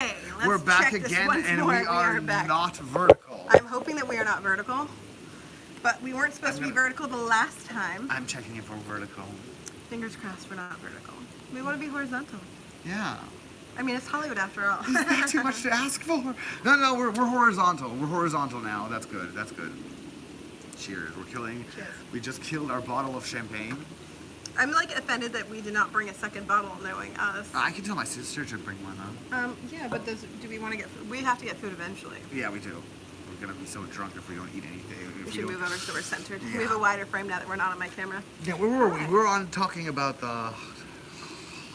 We're back again, and we are not vertical. I'm hoping that we are not vertical, but we weren't supposed to be vertical the last time. I'm checking if we're vertical. Fingers crossed we're not vertical. We want to be horizontal. Yeah. I mean, it's Hollywood after all. Is that too much to ask for? No, we're horizontal. We're horizontal now. That's good. That's good. Cheers. We're killing. Cheers. We just killed our bottle of champagne. I'm like offended that we did not bring a second bottle, knowing us. I can tell my sister to bring one though. Yeah, but do we want to get food? We have to get food eventually. Yeah, we do. We're gonna be so drunk if we don't eat anything. We should move over so we're centered. Yeah. We have a wider frame now that we're not on my camera. Yeah, where were we? We were on talking about the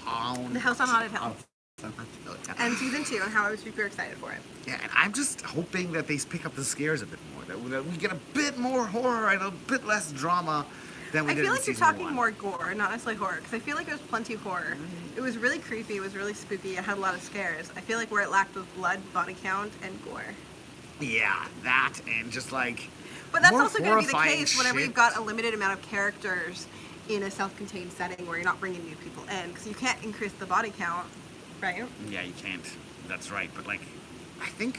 House on Haunted Hill. And season 2, and how I was super excited for it. Yeah, and I'm just hoping that they pick up the scares a bit more. That we get a bit more horror and a bit less drama than we did in season 1. I feel like you're talking more gore, not necessarily horror, because I feel like there was plenty of horror. It was really creepy, it was really spooky, it had a lot of scares. I feel like where it lacked was blood, body count, and gore. Yeah, that and just like. But that's also going to be the case whenever shit. you've got a limited amount of characters in a self-contained setting where you're not bringing new people in, because you can't increase the body count, right? Yeah, you can't. That's right. But like, I think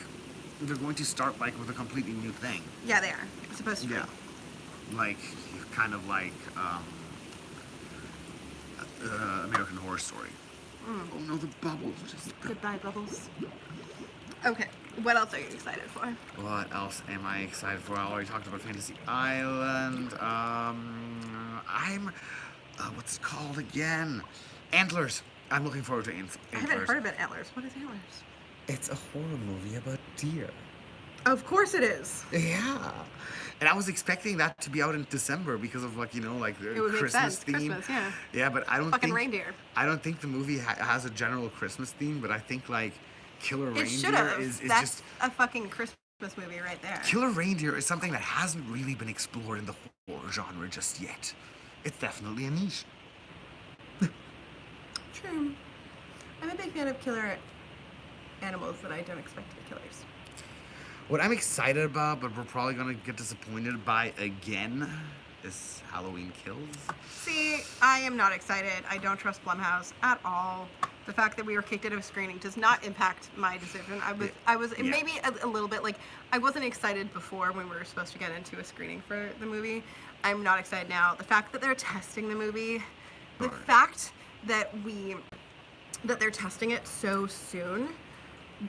they're going to start like with a completely new thing. Yeah, they are. It's supposed to be. Yeah. Like, kind of like American Horror Story. Oh no, the bubbles. Goodbye, Bubbles. Okay, what else are you excited for? What else am I excited for? I already talked about Fantasy Island. I'm, what's it called again? Antlers. I'm looking forward to Antlers. I haven't heard about Antlers. What is Antlers? It's a horror movie about deer. Of course it is. Yeah. And I was expecting that to be out in December because of like, you know, like the It would Christmas make sense. theme. Christmas, yeah. Yeah, but I don't Fucking think reindeer. I don't think the movie has a general Christmas theme, but I think like Killer It Reindeer should have. is That's just a fucking Christmas movie right there. Killer Reindeer is something that hasn't really been explored in the horror genre just yet. It's definitely a niche. True. I'm a big fan of killer animals that I don't expect to be killers. What I'm excited about, but we're probably gonna get disappointed by again, is Halloween Kills. See, I am not excited. I don't trust Blumhouse at all. The fact that we were kicked out of a screening does not impact my decision. I was Yeah. maybe a little bit like, I wasn't excited before when we were supposed to get into a screening for the movie. I'm not excited now. The fact that they're testing the movie, the fact that they're testing it so soon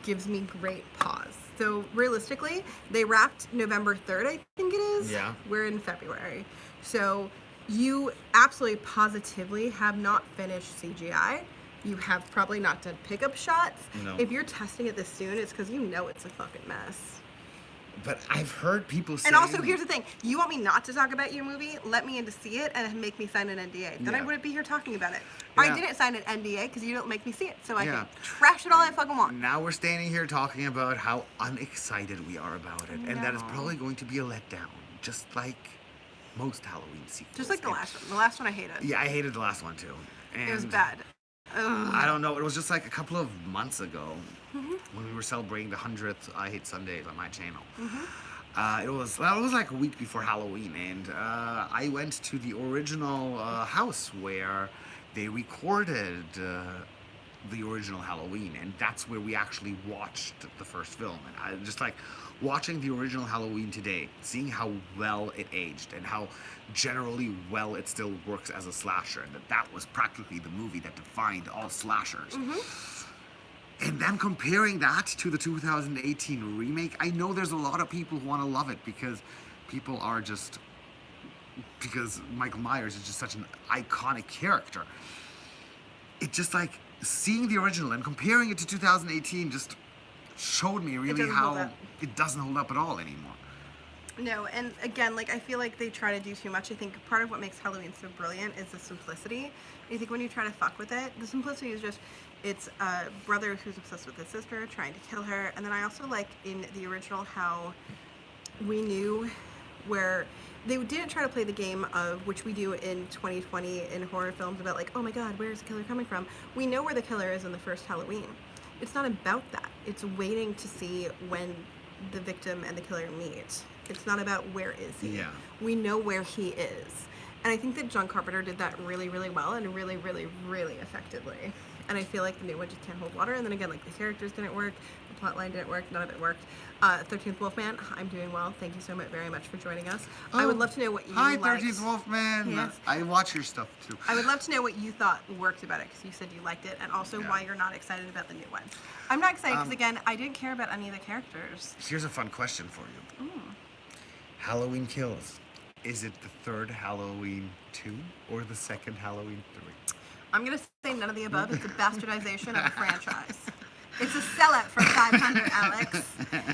gives me great pause. So realistically, they wrapped November 3rd, I think it is. Yeah. We're in February. So you absolutely positively have not finished CGI. You have probably not done pickup shots. No. If you're testing it this soon, it's because you know it's a fucking mess. But I've heard people say. And also, here's the thing. You want me not to talk about your movie? Let me in to see it and make me sign an NDA. Then I Yeah. wouldn't be here talking about it. Yeah. I didn't sign an NDA because you don't make me see it. So I Yeah. can trash it all I fucking want. Now we're standing here talking about how unexcited we are about it, and that is No. probably going to be a letdown, just like most Halloween sequels. Just like the And- last one. The last one I hated. Yeah, I hated the last one too. And It was bad. Ugh. I don't know. It was just like a couple of months ago when we were celebrating the 100th I Hate Sundays on my channel. It was like a week before Halloween, and I went to the original house where they recorded the original Halloween, and that's where we actually watched the first film. And I just like watching the original Halloween today, seeing how well it aged and how generally well it still works as a slasher, and that was practically the movie that defined all slashers. And then comparing that to the 2018 remake, I know there's a lot of people who want to love it because Michael Myers is just such an iconic character. It just like seeing the original and comparing it to 2018 just showed me really doesn't hold how up. it doesn't hold up at all anymore. No, and again, like I feel like they try to do too much. I think part of what makes Halloween so brilliant is the simplicity. I think when you try to fuck with it, the simplicity is just, it's a brother who's obsessed with his sister, trying to kill her. And then I also like in the original how we knew where they didn't try to play the game of, which we do in 2020 in horror films, about like, oh my god, where's the killer coming from? We know where the killer is in the first Halloween. It's not about that. It's waiting to see when the victim and the killer meet. It's not about where is he. Yeah. We know where he is. And I think that John Carpenter did that really, really well and really, really, really effectively. and I feel like the new one just can't hold water. And then again, like the characters didn't work, the plot line didn't work, none of it worked. 13th Wolfman, I'm doing well. Thank you so much very much for joining us. I would love to know what you Hi, liked. 13th Wolfman. Yes. I watch your stuff too. I would love to know what you thought worked about it, because you said you liked it, and also Yeah. why you're not excited about the new one. I'm not excited because, again, I didn't care about any of the characters. Here's a fun question for you. Halloween Kills. Is it the third Halloween 2 or the second Halloween 3? I'm going to say none of the above. It's a bastardization of the franchise. It's a sellout for 500, Alex.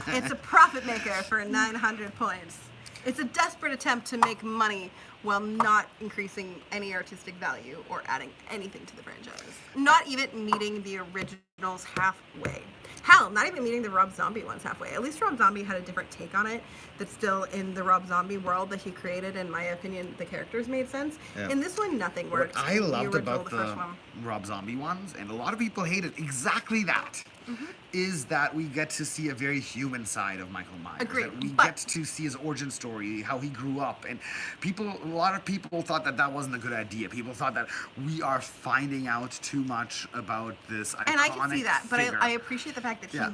It's a profit maker for 900 points. It's a desperate attempt to make money while not increasing any artistic value or adding anything to the franchise. Not even meeting the originals halfway. Hell, not even meeting the Rob Zombie ones halfway. At least Rob Zombie had a different take on it that's still in the Rob Zombie world that he created. In my opinion, the characters made sense. Yeah. In this one, nothing worked. What I loved the about first the one. Rob Zombie ones, and a lot of people hated exactly that, is that we get to see a very human side of Michael Myers. Agreed, That we but- get to see his origin story, how he grew up, and a lot of people thought that that wasn't a good idea. People thought that we are finding out too much about this iconic And I can see that, but figure. I appreciate the fact that Yeah.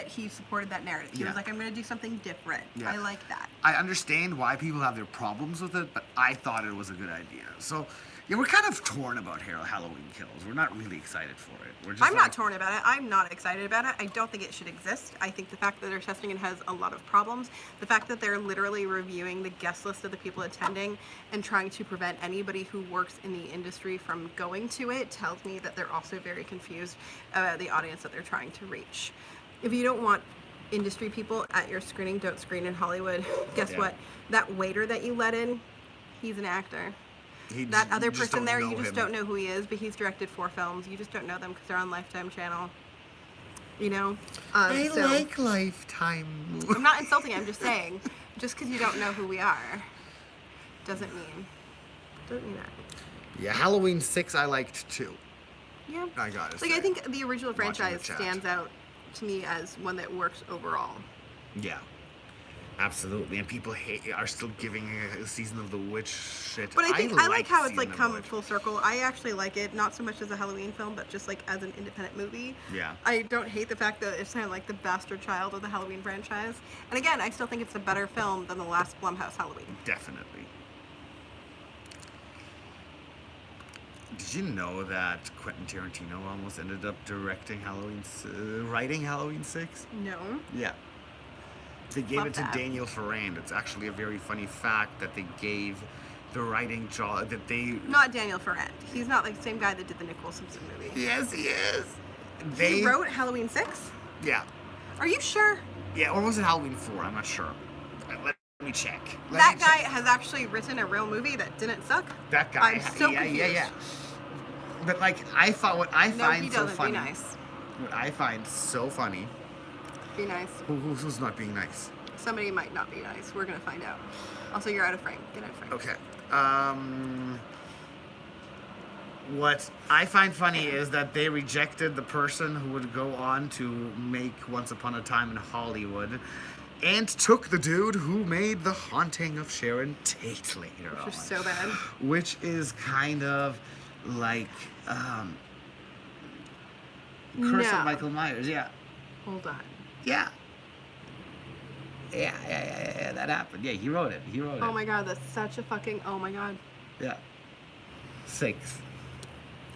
he supported that narrative. He Yeah. was like, I'm going to do something different. Yeah. I like that. I understand why people have their problems with it, but I thought it was a good idea. So, yeah, we're kind of torn about Halloween Kills. We're not really excited for it. We're just I'm not like, torn about it. I'm not excited about it. I don't think it should exist. I think the fact that they're testing it has a lot of problems. The fact that they're literally reviewing the guest list of the people attending and trying to prevent anybody who works in the industry from going to it tells me that they're also very confused about the audience that they're trying to reach. If you don't want industry people at your screening, don't screen in Hollywood. Guess Yeah. what? That waiter that you let in, he's an actor. That other person there, you just don't know who he is, but he's directed 4 films. You just don't know them because they're on Lifetime Channel. You know? I So- like Lifetime. I'm not insulting, I'm just saying, just because you don't know who we are doesn't mean that. Yeah, Halloween 6 I liked too. Yeah. I gotta Like, say. I think the original Watching the franchise chat. stands out to me as one that works overall. Yeah. Absolutely, and people are still giving a Season of the Witch shit. But I think I like how it's Season like of the come Witch. full circle. I actually like it, not so much as a Halloween film, but just like as an independent movie. Yeah. I don't hate the fact that it's kind of like the bastard child of the Halloween franchise. And again, I still think it's a better film than the last Blumhouse Halloween. Definitely. Did you know that Quentin Tarantino almost ended up writing Halloween 6? No. Yeah. They gave Love it to that. Daniel Farrand. It's actually a very funny fact that they gave the writing job that they. Not Daniel Farrand. He's not like the same guy that did the Nicole Simpson movie. Yes, he is. He wrote Halloween 6? Yeah. Are you sure? Yeah, or was it Halloween 4? I'm not sure. Let me check. That guy has actually written a real movie that didn't suck? That guy. I'm so yeah, confused. yeah, yeah. But like, what I No, find he so doesn't. funny. Be nice. What I find so funny. Be nice. Who's not being nice? Somebody might not be nice. We're gonna find out. Also, you're out of frame. Get out of frame. Okay. What I find funny is that they rejected the person who would go on to make Once Upon a Time in Hollywood and took the dude who made The Haunting of Sharon Tate later on. Which is so bad. Which is kind of like Curse No. of Michael Myers. Yeah. Hold on. Yeah. Yeah, that happened. Yeah, he wrote it. Oh my god, that's such a fucking. Oh my god. Yeah. 6.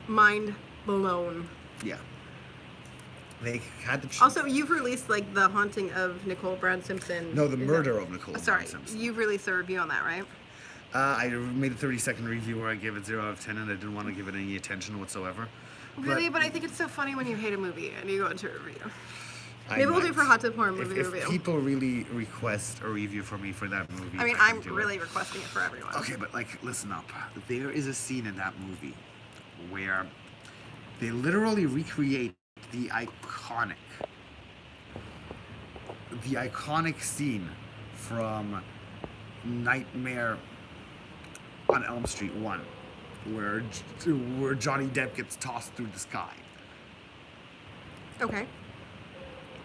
Mind blown. Yeah. They had to. Also, you've released like The Haunting of Nicole Brown Simpson. No, the Is murder that- of Nicole Sorry, Brown Simpson. you've released a review on that, right? I made a 30-second review where I gave it 0 out of 10, and I didn't want to give it any attention whatsoever. Really, but I think it's so funny when you hate a movie and you go into a review. I Maybe we'll do might. for Hot Tub Horror movie if review. people really request a review for me for that movie, I mean, can I'm do it. really requesting it for everyone. Okay, but like, listen up. There is a scene in that movie where they literally recreate the iconic scene from Nightmare on Elm Street 1, where Johnny Depp gets tossed through the sky. Okay.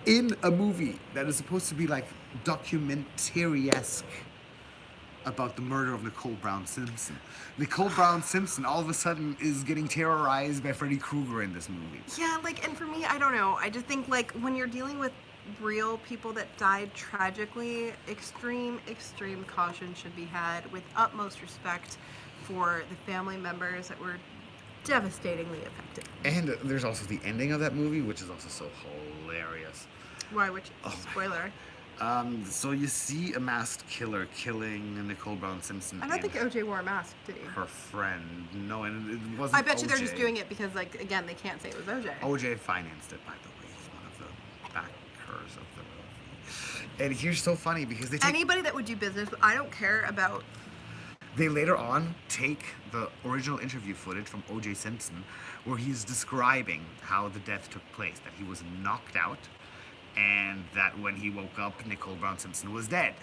In a movie that is supposed to be like documentary-esque. about the murder of Nicole Brown Simpson. Nicole Brown Simpson all of a sudden is getting terrorized by Freddy Krueger in this movie. Yeah, like, and for me, I don't know. I just think, like, when you're dealing with real people that died tragically, extreme caution should be had with utmost respect for the family members that were devastatingly affected. And there's also the ending of that movie, which is also so hilarious. Why? Which, Oh my spoiler. So you see a masked killer killing Nicole Brown Simpson. I don't think and OJ wore a mask, did he? her friend. No, and it wasn't. I bet you they're just OJ. doing it because, like, again, they can't say it was OJ. OJ financed it, by the way. He's one of the backers of the movie. And here's so funny because they take. Anybody that would do business, I don't care about. They later on take the original interview footage from O.J. Simpson where he's describing how the death took place, that he was knocked out, and that when he woke up, Nicole Brown Simpson was dead.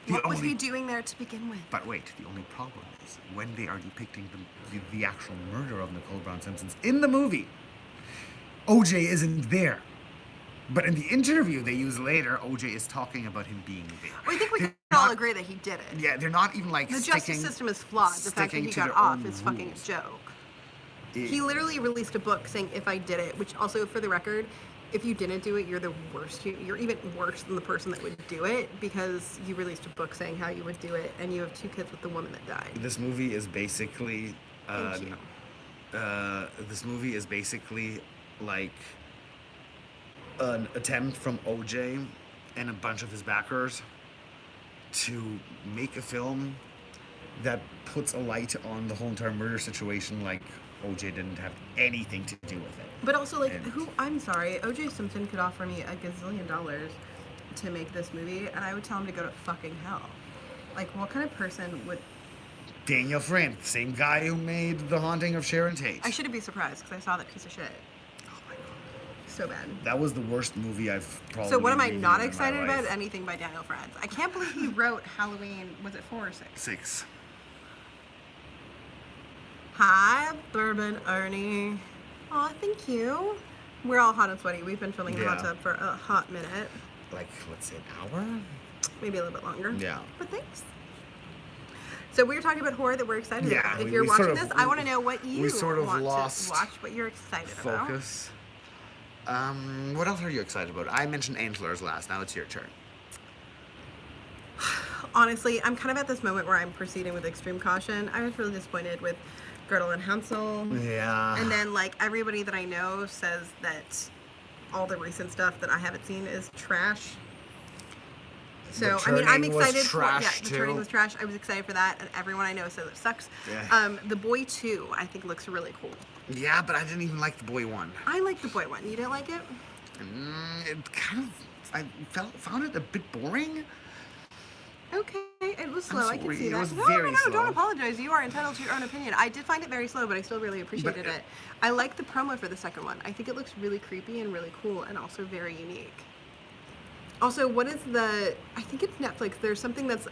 What was he doing there to begin with? But wait, the only problem is when they are depicting the actual murder of Nicole Brown Simpson in the movie, O.J. isn't there. But in the interview they use later, OJ is talking about him being there. Well, I think we They're can all not- agree that he did it. Yeah, they're not even like The sticking. justice system is flawed. The fact that sticking he to got their off own is fucking a rules. joke. It- He literally released a book saying, "If I did it," which also, for the record, if you didn't do it, you're the worst. You're even worse than the person that would do it because you released a book saying how you would do it, and you have 2 kids with the woman that died. This movie is basically. Thank you. This movie is basically like an attempt from OJ and a bunch of his backers to make a film that puts a light on the whole entire murder situation, like OJ didn't have anything to do with it. But also, like, And- I'm sorry, O.J. Simpson could offer me $1 gazillion to make this movie, and I would tell him to go to fucking hell. Like, what kind of person would... Daniel Frantz, same guy who made The Haunting of Sharon Tate. I shouldn't be surprised, because I saw that piece of shit. Oh my God. So bad. That was the worst movie I've probably. So what am I reviewed not in my excited about? life. Anything by Daniel Frantz. I can't believe he wrote Halloween, was it 4 or 6? 6. Hi, Bourbon Ernie. Aw, thank you. We're all hot and sweaty. We've been filming in the hot Yeah. tub for a hot minute. Like, let's say an hour? Maybe a little bit longer. Yeah. But thanks. So we were talking about horror that we're excited Yeah, about. If we- you're we watching sort of- this, I want to know what you we sort of want lost to watch, what you're excited about. Focus. What else are you excited about? I mentioned Antlers last. Now it's your turn. Honestly, I'm kind of at this moment where I'm proceeding with extreme caution. I was really disappointed with Gretel and Hansel. Yeah. And then, like, everybody that I know says that all the recent stuff that I haven't seen is trash. So, I mean, I'm Turning was excited for... Yeah, trash, The Turning too. was trash. I was excited for that, and everyone I know says it sucks. Yeah. The Boy 2, I think, looks really cool. Yeah, but I didn't even like the boy one. I like the Boy 1. You didn't like it? It kind of. I found it a bit boring. Okay, it was slow. I can sorry, see it that. was No, very no, slow. don't apologize. You are entitled to your own opinion. I did find it very slow, but I still really appreciated But, it. I like the promo for the second one. I think it looks really creepy and really cool, and also very unique. Also, what is the? I think it's Netflix. There's something that's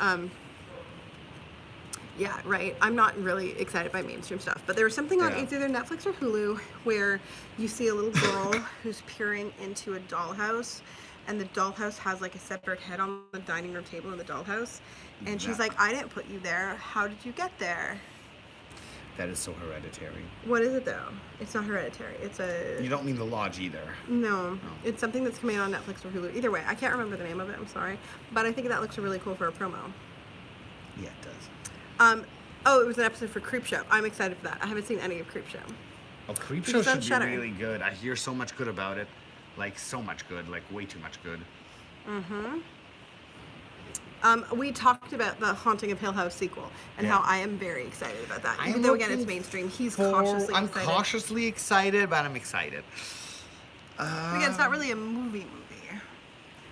Yeah, right. I'm not really excited by mainstream stuff, but there was something on Yeah. it's either Netflix or Hulu where you see a little girl who's peering into a dollhouse, and the dollhouse has like a separate head on the dining room table in the dollhouse, and she's Yeah. like, "I didn't put you there. How did you get there?" That is so hereditary. What is it though? It's not Hereditary. It's a You don't mean The Lodge either. no. It's something that's coming out on Netflix or Hulu. Either way, I can't remember the name of it. I'm sorry, but I think that looks really cool for a promo. Yeah, it does. Oh, it was an episode for Creepshow. I'm excited for that. I haven't seen any of Creepshow. Oh, Creepshow It's on should be Shudder. really good. I hear so much good about it. Like, so much good. Like, way too much good. We talked about the Haunting of Hill House sequel and Yeah. how I am very excited about that. I Even am though again it's looking mainstream, he's For- cautiously I'm excited. cautiously excited, but I'm excited. Again, it's not really a movie.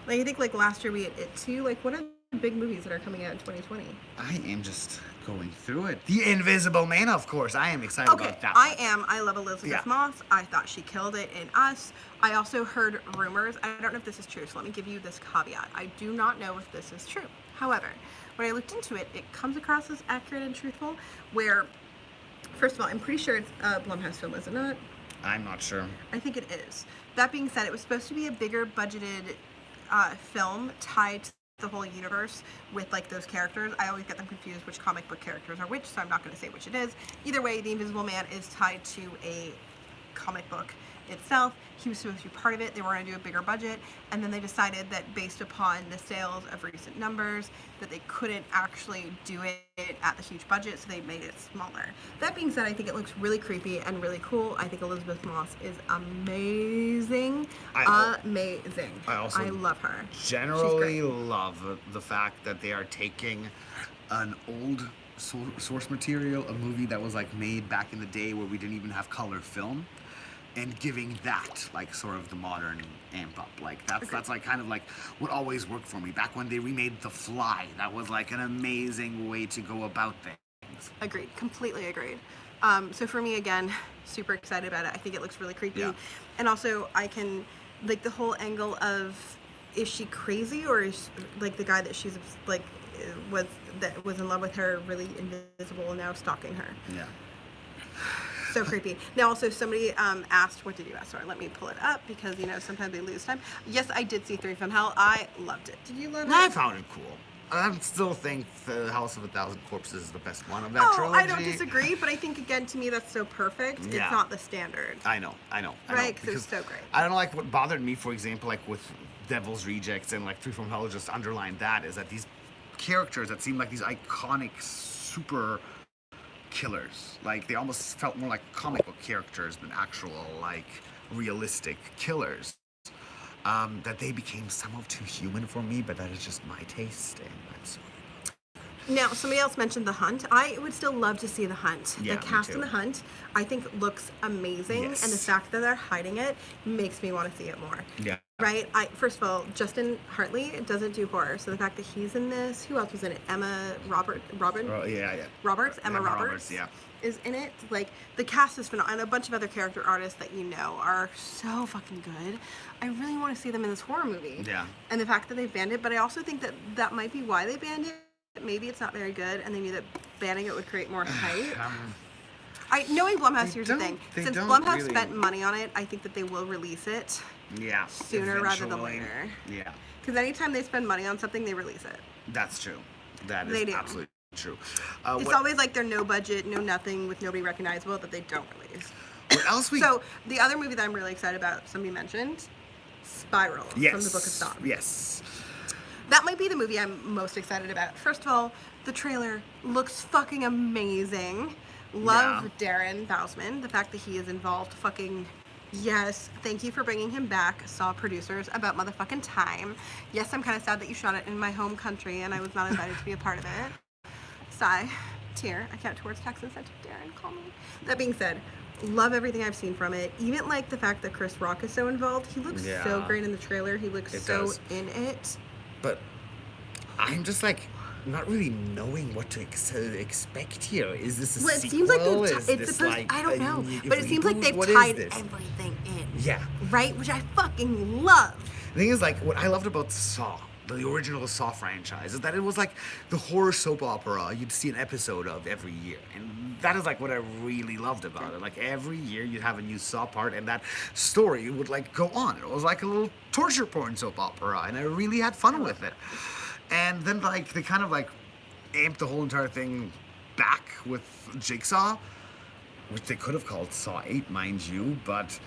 Like I think like last year we had It too. Like what are the big movies that are coming out in 2020? I am just going through it. The Invisible Man, of course. I am excited Okay, about that. I love Elizabeth Yeah. Moss. I thought she killed it in Us. I also heard rumors. I don't know if this is true, so let me give you this caveat. I do not know if this is true. However, when I looked into it, it comes across as accurate and truthful. Where, first of all, I'm pretty sure it's a Blumhouse film, is it not? I'm not sure. I think it is. That being said, it was supposed to be a bigger budgeted film tied to the whole universe with like those characters. I always get them confused which comic book characters are which, so I'm not going to say which it is. Either way, the Invisible Man is tied to a comic book itself. He was supposed to be part of it. They were going to do a bigger budget, and then they decided that based upon the sales of recent numbers that they couldn't actually do it at the huge budget, so they made it smaller. That being said, I think it looks really creepy and really cool. I think Elizabeth Moss is amazing. Amazing. I love her. Generally love the fact that they are taking an old source material, a movie that was like made back in the day where we didn't even have color film, and giving that like sort of the modern amp up. Like that's like kind of like what always worked for me. Back when they remade The Fly, that was like an amazing way to go about things. Agreed. Completely agreed. So for me, again, super excited about it. I think it looks really creepy. Yeah. And also I can, like the whole angle of, is she crazy, or is like the guy that she's like was in love with her really invisible and now stalking her. Yeah. So creepy. Now also somebody asked, what did you ask? Sorry, let me pull it up because sometimes they lose time. Yes, I did see 3 from Hell. I loved it. Did you love it? I found it cool. I still think The House of a Thousand Corpses is the best one of that trilogy. I don't disagree, but I think again, to me, that's so perfect. Yeah. It's not the standard. I know. Right, because it's so great. I don't know, like what bothered me, for example, like with Devil's Rejects and like 3 from Hell, just underlined that, is that these characters that seem like these iconic super killers, like they almost felt more like comic book characters than actual like realistic killers, that they became somewhat too human for me, but that is just my taste, and that's Now, somebody else mentioned The Hunt. I would still love to see The Hunt. Yeah, the cast me too. in The Hunt, I think, looks amazing, Yes. and the fact that they're hiding it makes me want to see it more. yeah. Right? First of all, Justin Hartley doesn't do horror, so the fact that he's in this, who else was in it? Emma Roberts, Yeah. is in it. Like, the cast is phenomenal, and a bunch of other character artists that are so fucking good. I really want to see them in this horror movie. Yeah. And the fact that they banned it, but I also think that that might be why they banned it. Maybe it's not very good, and they knew that banning it would create more hype. Knowing Blumhouse, here's the thing. Since Blumhouse spent money on it, I think that they will release it sooner rather than later. Yeah. Because anytime they spend money on something, they release it. That's true. That They is do. absolutely true. It's always like they're no budget, no nothing, with nobody recognizable that they don't release. What else So, the other movie that I'm really excited about, somebody mentioned, Spiral, from the Book of Saw. Yes. That might be the movie I'm most excited about. First of all, the trailer looks fucking amazing. Love Darren Bousman. The fact that he is involved, fucking yes. Thank you for bringing him back. Saw producers about motherfucking time. Yes, I'm kind of sad that you shot it in my home country and I was not invited to be a part of it. Sigh. Tear. I count towards text and said to Darren, call me. That being said, love everything I've seen from it. Even like the fact that Chris Rock is so involved. He looks so great in the trailer. He looks in it. But I'm just like not really knowing what to expect here. Is this a sequel? It seems like I don't know, but it seems like they've tied everything in. Yeah. Right? Which I fucking love. The thing is, like, what I loved about Saw, the original Saw franchise, is that it was like the horror soap opera you'd see an episode of every year. And that is like what I really loved about it. Like every year you'd have a new Saw part, and that story would like go on. It was like a little torture porn soap opera, and I really had fun with it. And then like they kind of like amped the whole entire thing back with Jigsaw, which they could have called Saw 8, mind you, but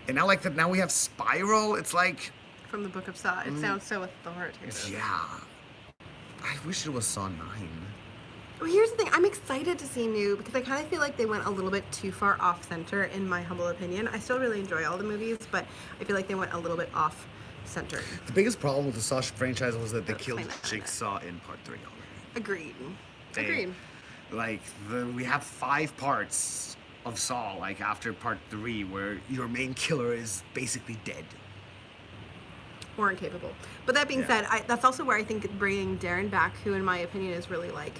and now like that now we have Spiral. It's like from the Book of Saw. It sounds so authoritative. Yeah. I wish it was Saw 9. Well, here's the thing. I'm excited to see new because I kind of feel like they went a little bit too far off center, in my humble opinion. I still really enjoy all the movies, but I feel like they went a little bit off center. The biggest problem with the Saw franchise was that they killed Jigsaw in part 3 already. Agreed. Like, we have 5 parts of Saw, like, after part 3, where your main killer is basically dead. Or incapable. But that being said, that's also where I think bringing Darren back, who in my opinion is really like,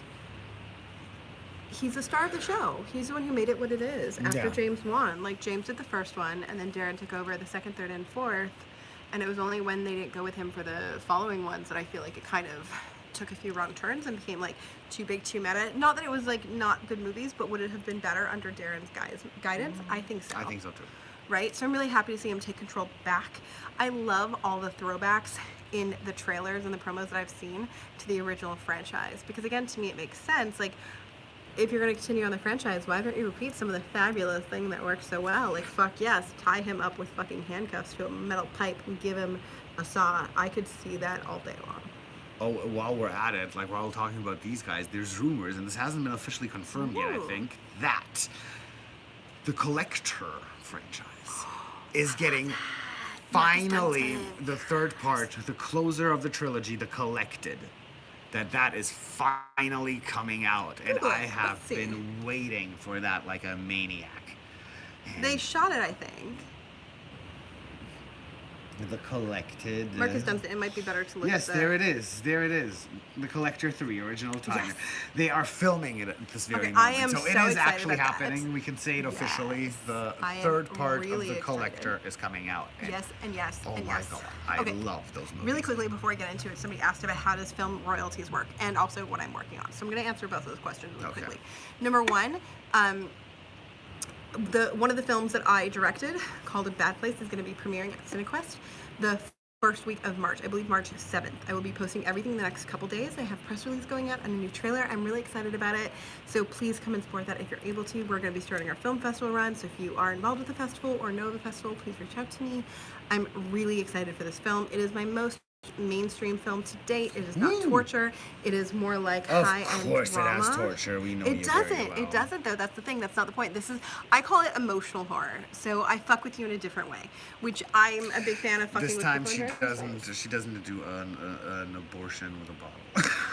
he's the star of the show. He's the one who made it what it is after James won. Like, James did the first one, and then Darren took over the second, third, and fourth. And it was only when they didn't go with him for the following ones that I feel like it kind of took a few wrong turns and became like too big, too meta. Not that it was like not good movies, but would it have been better under Darren's guidance? I think so. I think so too. right? So I'm really happy to see him take control back. I love all the throwbacks in the trailers and the promos that I've seen to the original franchise, because again, to me it makes sense. Like, if you're going to continue on the franchise, why don't you repeat some of the fabulous thing that works so well? Like, fuck yes, tie him up with fucking handcuffs to a metal pipe and give him a saw. I could see that all day long. Oh, while we're at it, like while we're talking about these guys, there's rumors, and this hasn't been officially confirmed yet, I Ooh. think, that the Collector franchise is getting finally the third part, the closer of the trilogy, The Collected. That is finally coming out, and Ooh, I have let's see. been waiting for that like a maniac. And They shot it, I think. The Collected. Marcus Dunstan, it might be better to look Yes, at the... there it is. There it is. The Collector 3, original timer. Yes. They are filming it at this very Okay, moment. I am so so it is excited actually about that. happening. We can say it officially. Yes. The I am third part really of The excited. Collector is coming out. And Yes, and yes, oh and my yes. god. I Okay. love those movies. Really quickly before I get into it, somebody asked about how does film royalties work, and also what I'm working on. So I'm going to answer both of those questions really Okay. quickly. Number one, one of the films that I directed, called A Bad Place, is going to be premiering at CineQuest the first week of March. I believe March 7th. I will be posting everything the next couple days. I have press release going out and a new trailer. I'm really excited about it. So please come and support that if you're able to. We're going to be starting our film festival run. So if you are involved with the festival or know the festival, please reach out to me. I'm really excited for this film. It is my most mainstream film to date. It is not torture. It is more like high-end drama. Of course it has torture. We know It you doesn't. very well. It doesn't, though. That's the thing. That's not the point. This is, I call it emotional horror. So I fuck with you in a different way, which I'm a big fan of fucking This with time people she in different ways. doesn't do an abortion with a bottle.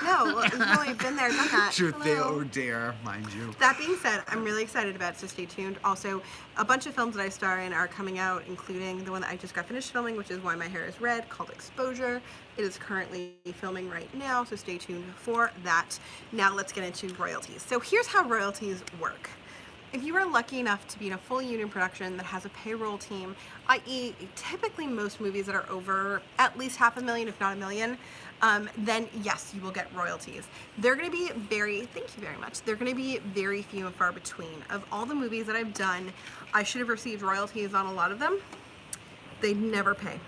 No, well, no, I've been there, done that. Truth Hello. or dare, mind you. That being said, I'm really excited about it, so stay tuned. Also, a bunch of films that I star in are coming out, including the one that I just got finished filming, which is Why My Hair is Red, called Exposure. It is currently filming right now, so stay tuned for that. Now let's get into royalties. So here's how royalties work. If you are lucky enough to be in a full union production that has a payroll team, i.e. typically most movies that are over at least $500,000, if not $1 million, then yes, you will get royalties. They're going to be thank you very much, they're going to be very few and far between. Of all the movies that I've done, I should have received royalties on a lot of them. They never pay.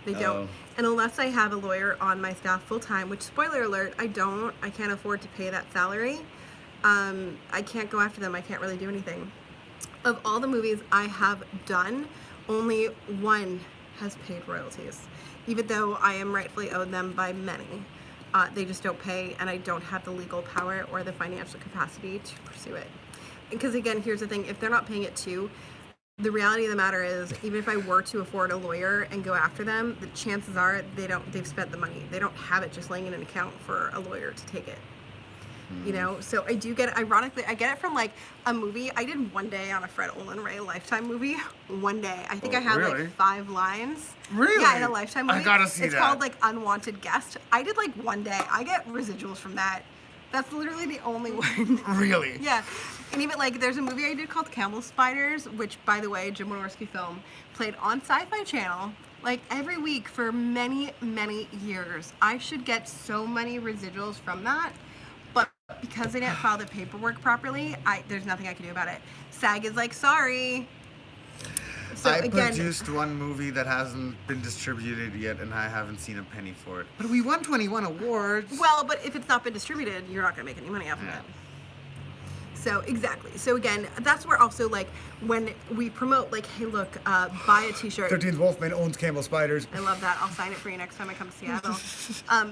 They don't. And unless I have a lawyer on my staff full time, which, spoiler alert, I can't afford to pay that salary. I can't go after them. I can't really do anything. Of all the movies I have done, only one has paid royalties, even though I am rightfully owed them by many. They just don't pay, and I don't have the legal power or the financial capacity to pursue it. Because again, here's the thing, if they're not paying it too, the reality of the matter is, even if I were to afford a lawyer and go after them, the chances are they've spent the money. They don't have it just laying in an account for a lawyer to take it. You know, so I do get it. Ironically, I get it from like a movie. I did one day on a Fred Olin Ray Lifetime movie. One day. I think I had really? like 5 lines. Really? Yeah, in a Lifetime movie. I gotta see it's that. called like Unwanted Guest. I did like one day. I get residuals from that. That's literally the only one. Really? Yeah. And even like there's a movie I did called Camel Spiders, which, by the way, Jim Wynorski film, played on Sci-Fi Channel like every week for many, many years. I should get so many residuals from that, but because they didn't file the paperwork properly, there's nothing I can do about it. SAG is like, sorry. So I again, produced one movie that hasn't been distributed yet, and I haven't seen a penny for it. But we won 21 awards. well, but if it's not been distributed, you're not gonna make any money off of Yeah. it. So exactly. So again, that's where also like when we promote like, hey, look, buy a T-shirt. 13th Wolfman owns Camel Spiders. I love that. I'll sign it for you next time I come to Seattle.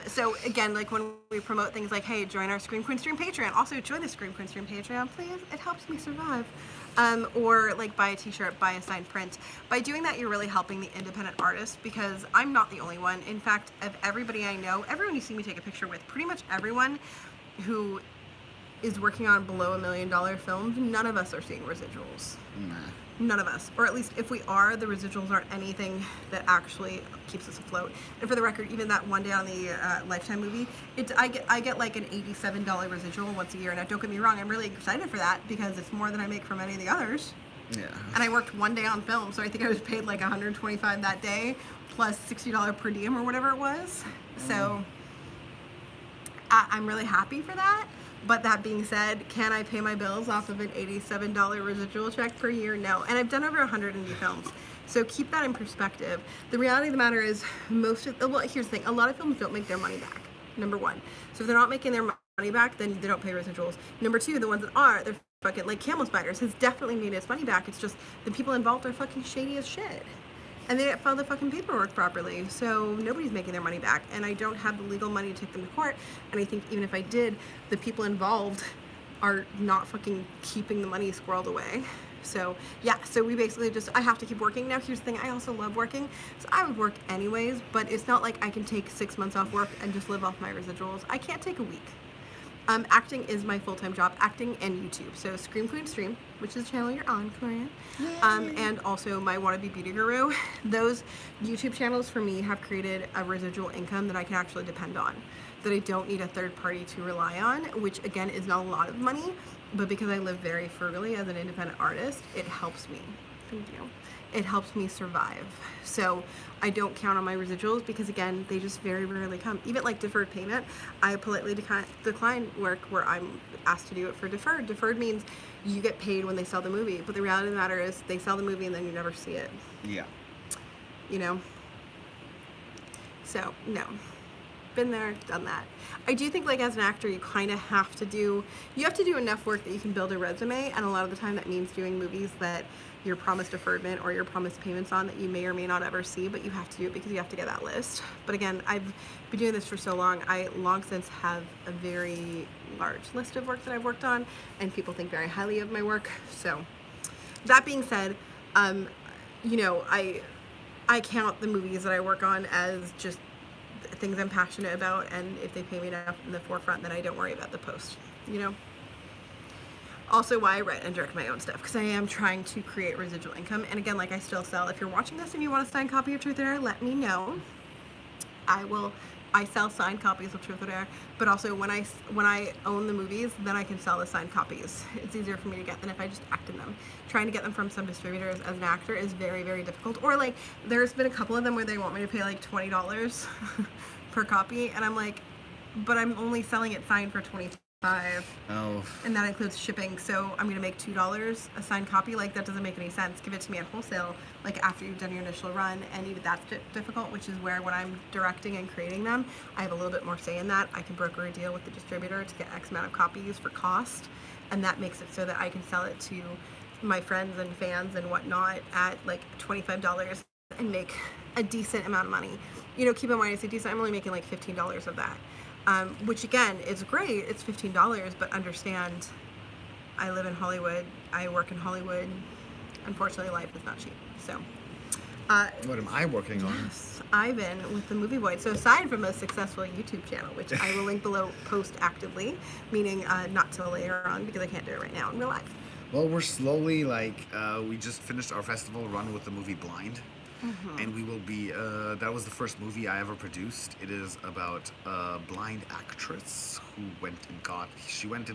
So again, like when we promote things like, hey, join our Scream Queen Stream Patreon. Also join the Scream Queen Stream Patreon, please. It helps me survive. Or like buy a T-shirt, buy a signed print. By doing that, you're really helping the independent artist, because I'm not the only one. In fact, of everybody I know, everyone you see me take a picture with, pretty much everyone who is working on below $1 million films, none of us are seeing residuals. Nah. None of us. Or at least if we are, the residuals aren't anything that actually keeps us afloat. And for the record, even that one day on the Lifetime movie, I get like an $87 residual once a year. Now don't get me wrong, I'm really excited for that because it's more than I make from any of the others. Yeah. And I worked one day on film, so I think I was paid like $125 that day, plus $60 per diem or whatever it was. So I'm really happy for that. But that being said, can I pay my bills off of an $87 residual check per year? No. And I've done over 100 indie films. So keep that in perspective. The reality of the matter is here's the thing. A lot of films don't make their money back, number one. So if they're not making their money back, then they don't pay residuals. Number two, the ones that are, they're fucking, like Camel Spiders has definitely made its money back. It's just the people involved are fucking shady as shit. And they didn't file the fucking paperwork properly. So nobody's making their money back. And I don't have the legal money to take them to court. And I think even if I did, the people involved are not fucking keeping the money squirreled away. So yeah, so we basically I have to keep working. Now here's the thing, I also love working. So I would work anyways, but it's not like I can take 6 months off work and just live off my residuals. I can't take a week. Acting is my full-time job, acting and YouTube. So Scream Queen Stream, which is the channel you're on, Corinne, and also my Wannabe Beauty Guru. Those YouTube channels for me have created a residual income that I can actually depend on, that I don't need a third party to rely on, which again is not a lot of money, but because I live very frugally as an independent artist, it helps me. Thank you. It helps me survive. So I don't count on my residuals because again, they just very rarely come. Even like deferred payment, I politely decline work where I'm asked to do it for deferred. Deferred means you get paid when they sell the movie, but the reality of the matter is they sell the movie and then you never see it. Yeah. You know? So, no. Been there, done that. I do think like as an actor, you kind of have to do enough work that you can build a resume, and a lot of the time that means doing movies that you're promised deferment or you're promised payments on that you may or may not ever see, but you have to do it because you have to get that list. But again, I've been doing this for so long, I long since have a very large list of work that I've worked on, and people think very highly of my work. So that being said, you know, I count the movies that I work on as just things I'm passionate about, and if they pay me enough in the forefront, then I don't worry about the post, you know? Also why I write and direct my own stuff, because I am trying to create residual income. And again, like I still sell, if you're watching this and you want a signed copy of Truth or Dare, let me know. I sell signed copies of Truth or Dare, but also when I own the movies, then I can sell the signed copies. It's easier for me to get than if I just act in them. Trying to get them from some distributors as an actor is very, very difficult. Or like, there's been a couple of them where they want me to pay like $20 per copy, and I'm like, but I'm only selling it signed for $25. Oh. And that includes shipping, so I'm gonna make $2 a signed copy. Like, that doesn't make any sense. Give it to me at wholesale, like after you've done your initial run, and even that's difficult, which is where when I'm directing and creating them, I have a little bit more say in that. I can broker a deal with the distributor to get X amount of copies for cost, and that makes it so that I can sell it to my friends and fans and whatnot at like $25 and make a decent amount of money. You know, keep in mind, it's a decent, I'm only making like $15 of that. Which again is great, it's $15, but understand, I live in Hollywood, I work in Hollywood, unfortunately life is not cheap, so. What am I working on? Yes, Ivan with the Movie Void. So aside from a successful YouTube channel, which I will link below post actively, meaning not till later on because I can't do it right now in real life. Well, we're slowly we just finished our festival run with the movie Blind. Mm-hmm. And we will be, that was the first movie I ever produced. It is about a blind actress who went and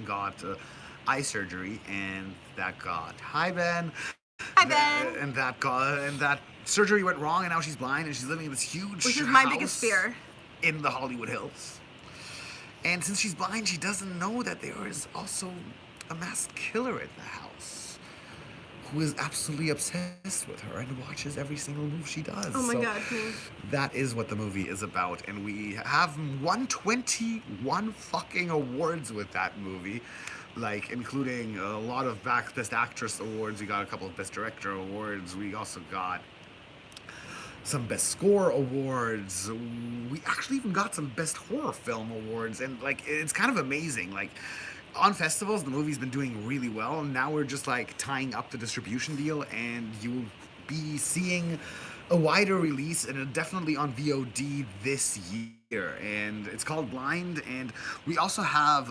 got eye surgery, and that got, hi Ben! Hi Ben! And that surgery went wrong, and now she's blind, and she's living in this huge Which is my biggest fear. In the Hollywood Hills. And since she's blind, she doesn't know that there is also a masked killer at the house, who is absolutely obsessed with her and watches every single move she does. Oh my God. That is what the movie is about, and we have won 21 fucking awards with that movie, like including a lot of Best Actress awards. We got a couple of Best Director awards. We also got some Best Score awards. We actually even got some Best Horror Film awards, and like it's kind of amazing. Like, on festivals, the movie's been doing really well, and now we're just like tying up the distribution deal, and you'll be seeing a wider release, and definitely on VOD this year. And it's called Blind, and we also have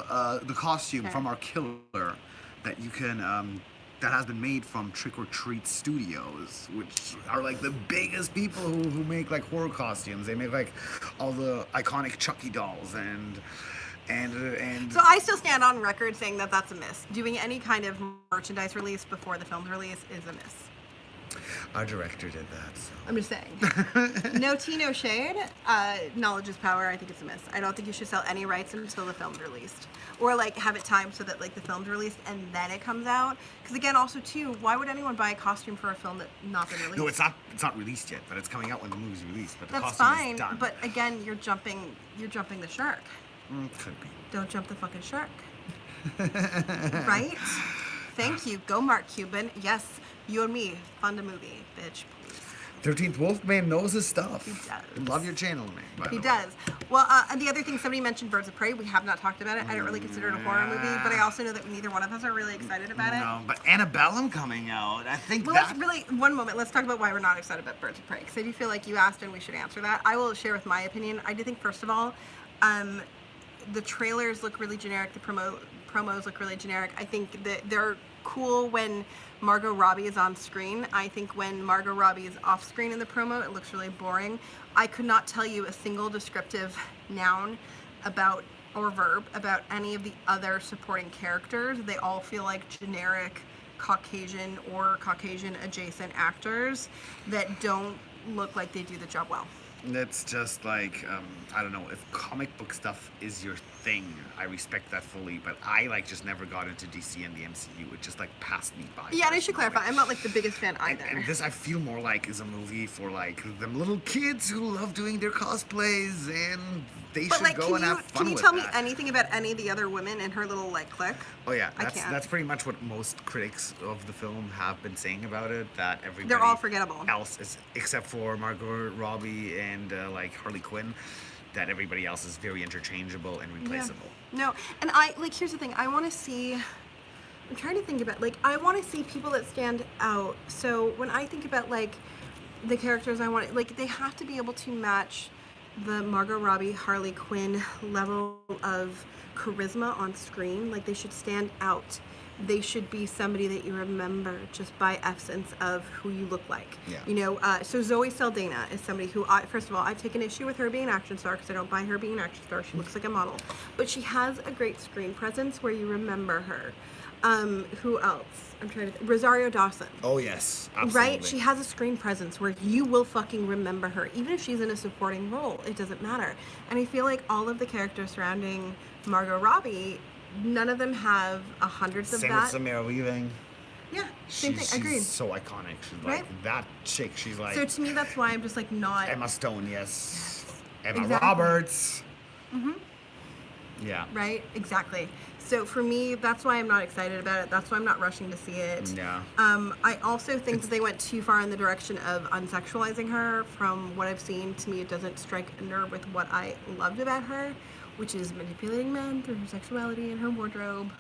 the costume from our killer that you can that has been made from Trick or Treat Studios, which are like the biggest people who make like horror costumes. They make like all the iconic Chucky dolls and so I still stand on record saying that that's a miss. Doing any kind of merchandise release before the film's release is a miss. Our director did that. So. I'm just saying. No tea, no shade. Knowledge is power. I think it's a miss. I don't think you should sell any rights until the film's released, or like have it timed so that like the film's released and then it comes out. Because again, also too, why would anyone buy a costume for a film that's not been released? No, it's not. It's not released yet, but it's coming out when the movie's released. But the That's costume fine. is done. But again, you're jumping the shark. Could be. Don't jump the fucking shark. Right? Thank you. Go, Mark Cuban. Yes, you and me. Fund a movie, bitch. 13th Wolfman knows his stuff. He does. Love your channel, man. By He the way. does. Well, and the other thing, somebody mentioned Birds of Prey. We have not talked about it. I don't really consider it a horror movie, but I also know that neither one of us are really excited about it. No, but Annabellum coming out. I think Well, that. let's really, one moment, let's talk about why we're not excited about Birds of Prey. Because I do feel like you asked and we should answer that. I will share with my opinion. I do think, first of all, the trailers look really generic. The promos look really generic. I think that they're cool when Margot Robbie is on screen. I think when Margot Robbie is off screen in the promo, it looks really boring. I could not tell you a single descriptive noun about or verb about any of the other supporting characters. They all feel like generic Caucasian or Caucasian adjacent actors that don't look like they do the job well. It's just like, I don't know, if comic book stuff is your thing, I respect that fully, but I like just never got into DC and the MCU. It just like passed me by. Yeah, and I should personally. clarify, I'm not like the biggest fan either. And this I feel more like is a movie for like them little kids who love doing their cosplays, and they But should like, go and have fun can you with tell me that. anything about any of the other women in her little like clique? Oh yeah, I can't. that's pretty much what most critics of the film have been saying about it. That everybody They're all forgettable. else is, except for Margot Robbie and like Harley Quinn, that everybody else is very interchangeable and replaceable. No, and I like, here's the thing. I want to see. I'm trying to think about like I want to see people that stand out. So when I think about like the characters I want, like they have to be able to match the Margot Robbie, Harley Quinn level of charisma on screen. Like they should stand out. They should be somebody that you remember just by essence of who you look like. Yeah. You know, so Zoe Saldana is somebody who, first of all, I've taken issue with her being an action star because I don't buy her being an action star. She looks like a model. But she has a great screen presence where you remember her. Who else? I'm trying to Rosario Dawson. Oh yes, absolutely. Right? She has a screen presence where you will fucking remember her. Even if she's in a supporting role, it doesn't matter. And I feel like all of the characters surrounding Margot Robbie, none of them have a hundredth of Same that. with Samara Weaving. Yeah, same thing. Agreed. She's so iconic. She's like Right? that chick. She's like So to me, that's why I'm just like not. Emma Stone. Yes. Emma Exactly. Roberts. Yeah. Right? Exactly. So for me, that's why I'm not excited about it. That's why I'm not rushing to see it. Yeah. I also think that they went too far in the direction of unsexualizing her. From what I've seen, to me, it doesn't strike a nerve with what I loved about her, which is manipulating men through her sexuality and her wardrobe.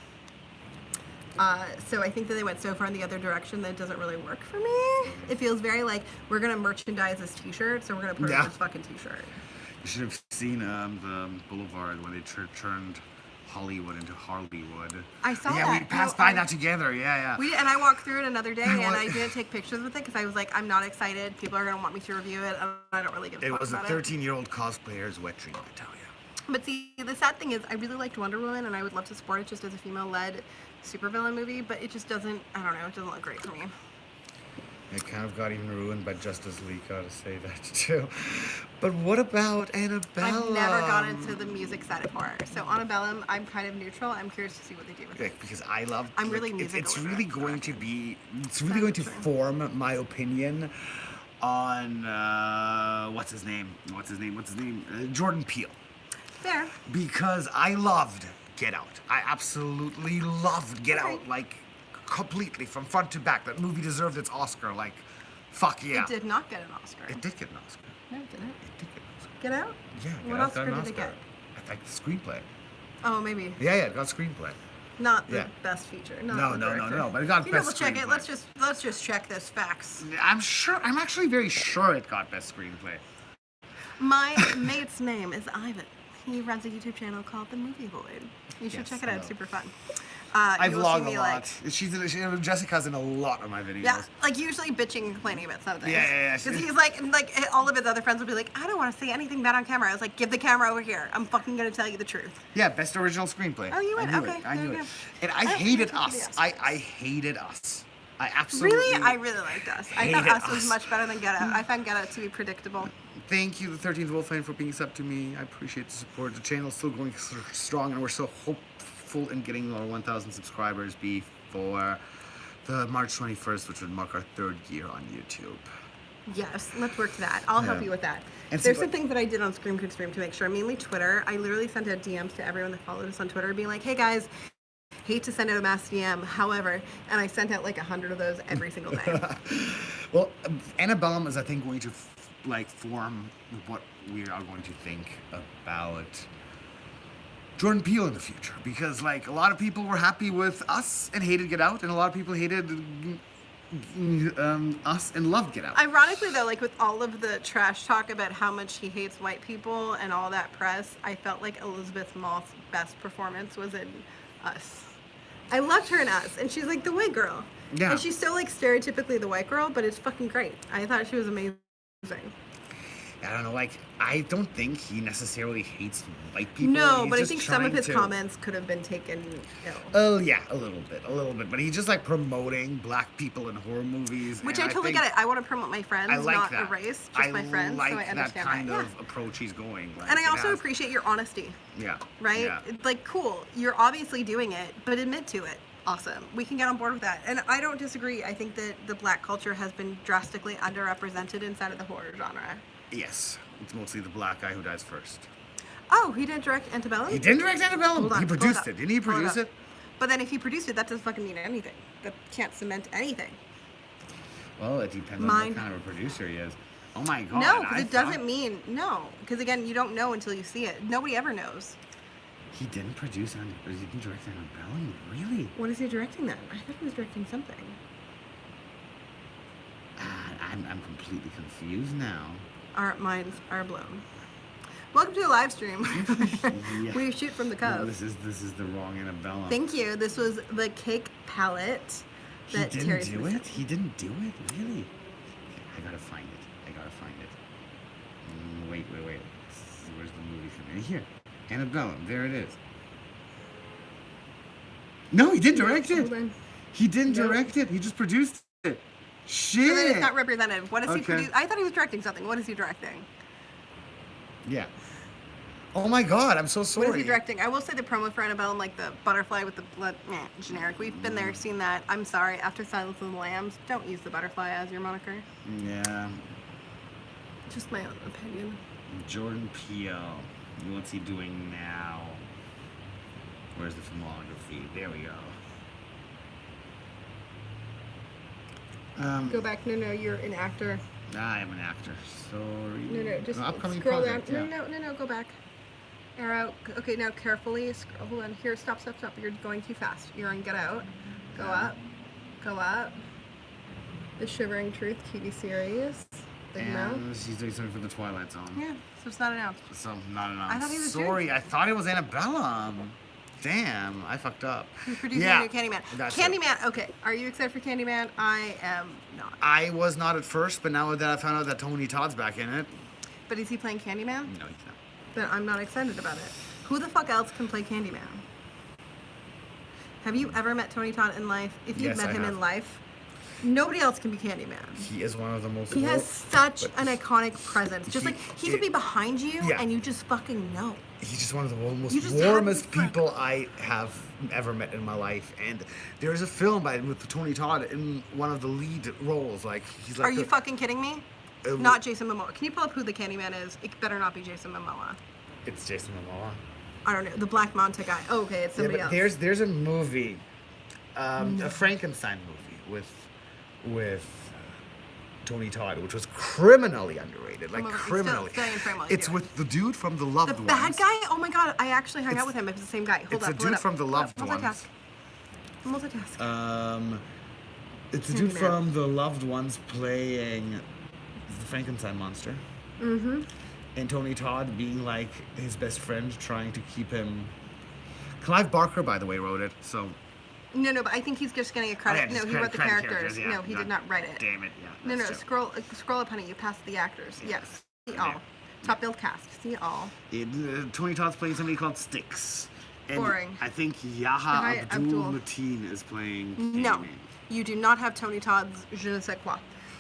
So I think that they went so far in the other direction that it doesn't really work for me. It feels very like, we're going to merchandise this t-shirt, so we're going to put it on this fucking t-shirt. You should have seen the Boulevard when they turned Hollywood into Hollywood. I saw yeah, that. we passed by that together. Yeah. We did, and I walked through it another day, and Well, I didn't take pictures with it because I was like, I'm not excited. People are gonna want me to review it, and I don't really give a It fuck was a about 13-year-old cosplayer's wet dream, I tell you. But see, the sad thing is, I really liked Wonder Woman, and I would love to support it just as a female-led supervillain movie, but it just doesn't. I don't know. It doesn't look great for me. It kind of got even ruined by Justice League, gotta say that too. But what about Annabelle? I've never gone into the music side of horror, so Annabellum, I'm kind of neutral. I'm curious to see what they do with it. Because I love. I'm really it's musical with really it, going so. to be. It's really going to form my opinion on what's his name? Jordan Peele. Fair. Because I loved Get Out. I absolutely loved Get Okay. Out, like completely from front to back. That movie deserved its Oscar. Like, fuck yeah. It did not get an Oscar. It did get an Oscar. No, it didn't. It did get an Oscar. Get Out? Yeah, What Get Out Oscar got an did Oscar. it get? I think the screenplay. Oh, maybe. Yeah, it got screenplay. Not the Yeah. best feature. Not No, the no, director. no, but it got You best double check it. screenplay. Let's just check this facts. I'm actually very sure it got best screenplay. My mate's name is Ivan. He runs a YouTube channel called The Movie Void. You should Yes, check it I out. know. It's super fun. I you will vlog see me a like, lot. Jessica's in a lot of my videos. yeah, like usually bitching and complaining about something. Yeah. Because he's like all of his other friends will be like, I don't want to say anything bad on camera. I was like, give the camera over here. I'm fucking gonna tell you the truth. Yeah, best original screenplay. Oh, you would? I knew Okay, it. I there knew you it. go. And I I hated don't Us. think I hated Us. I absolutely Really? I really liked Us. I thought hated Us was Us. much better than Get Out. I found Get Out to be predictable. Thank you, the 13th Wolf fan, for being sub to me. I appreciate the support. The channel's still going strong, and we're so hopeful in getting our 1,000 subscribers before the March 21st, which would mark our 3rd year on YouTube. Yes, let's work to that. I'll help Yeah. you with that. And There's see, some things that I did on Scream Could Stream to make sure, mainly Twitter. I literally sent out DMs to everyone that followed us on Twitter, being like, hey guys, hate to send out a mass DM, however, and I sent out like 100 of those every single day. Well, Annabellum is, I think, going to form what we are going to think about Jordan Peele in the future, because like a lot of people were happy with Us and hated Get Out, and a lot of people hated Us and loved Get Out. Ironically, though, like with all of the trash talk about how much he hates white people and all that press, I felt like Elizabeth Moss's best performance was in Us. I loved her in Us, and she's like the white girl. Yeah. And she's so like stereotypically the white girl, but it's fucking great. I thought she was amazing. I don't know, like, I don't think he necessarily hates white people. No, He's but I just think some of trying his to- comments could have been taken ill. Oh yeah, a little bit. But he's just like promoting black people in horror movies. Which and I totally think get it. I want to promote my friends, I like not that. a race, just my friends. like so I that understand kind that. of approach he's going. Like, And I it also has- appreciate your honesty, Yeah. right? Yeah. It's like, cool, you're obviously doing it, but admit to it. Awesome. We can get on board with that. And I don't disagree. I think that the black culture has been drastically underrepresented inside of the horror genre. Yes. It's mostly the black guy who dies first. Oh, he didn't direct Antebellum? He didn't direct Annabelle. Hold on, He hold produced up, it. Didn't he hold produce up. it? But then if he produced it, that doesn't fucking mean anything. That can't cement anything. Well, it depends on Mine- what kind of a producer he is. Oh my god. No, because I it thought doesn't mean, no. Because again, you don't know until you see it. Nobody ever knows. He didn't produce Annabelle. He didn't direct Annabelle. Really? What is he directing then? I thought he was directing something. I'm completely confused now. Our minds are blown. Welcome to the live stream. Yeah. We shoot from the cove. No, this is the wrong Annabelle. Thank you. This was the cake palette He that didn't Terry's do missing. it? He didn't do it? Really? Okay, I gotta find it. Wait. Where's the movie from? Here. Annabelle. There it is. No, he didn't direct Hold it. on. He didn't No. direct it. He just produced it. Shit. So then it's not representative. What is he Okay. producing? I thought he was directing something. What is he directing? Yeah. Oh my god, I'm so sorry. What is he directing? I will say the promo for Annabelle, like the butterfly with the blood, generic. We've been there, seen that. I'm sorry. After Silence of the Lambs, don't use the butterfly as your moniker. Yeah. Just my own opinion. Jordan Peele. What's he doing now? Where's the filmography? There we go. Go back. No, you're an actor. I am an actor. Sorry. No, just upcoming scroll project, down. yeah. No, go back. Arrow. Okay, now carefully. Hold on. Here, stop. You're going too fast. You're on Get Out. Go up. The Shivering Truth TV series. Big Mouth. And she's doing something for the Twilight Zone. Yeah, so it's not announced. So not enough. I thought he was Sorry, doing- I thought it was Annabellum. Damn, I fucked up. He's producing Yeah, a new Candyman. that's Candyman. Okay, are you excited for Candyman? I am not. I was not at first, but now that I found out that Tony Todd's back in it, But is he playing Candyman? no, he's not. Then I'm not excited about it. Who the fuck else can play Candyman? Have you ever met Tony Todd in life? If you've Yes, met I him have. in life, nobody else can be Candyman. He is one of the most. He has such but an iconic presence. Just he- like he could be behind you Yeah. and you just fucking know. He's just one of the most You just had warmest this, like- people I have ever met in my life. And there's a film by him with Tony Todd in one of the lead roles. Like he's like. Are you fucking kidding me? Uh, Not Jason Momoa. Can you pull up who the Candyman is? It better not be Jason Momoa. It's Jason Momoa. I don't know. The Black Manta guy. Oh, okay, it's Yeah, somebody but else. there's a movie, a Frankenstein movie with Tony Todd, which was criminally underrated, like Come over, criminally. stay in frame while you It's do it. with the dude from The Loved The Ones. bad guy? Oh my god, I actually hung out It's- with him. It's the same guy. Hold it's up. the pull it dude up, from The pull it up. Loved Ones. Multitask. It's the dude Candyman. from The Loved Ones playing the Frankenstein monster. Mm-hmm. And Tony Todd being like his best friend, trying to keep him. Clive Barker, by the way, wrote it. So. No, but I think he's just getting a credit. Oh, yeah, no, just he wrote the credit characters. yeah. No, he did not write it. Damn it! Yeah. No, that's no, true. scroll up, honey. You passed the actors. Yes. See all. Yeah. Top billed cast. See all. Tony Todd's playing somebody called Styx. And Boring. I think Hi, Yaha Abdul Mateen is playing No. Candyman. You do not have Tony Todd's je ne sais quoi.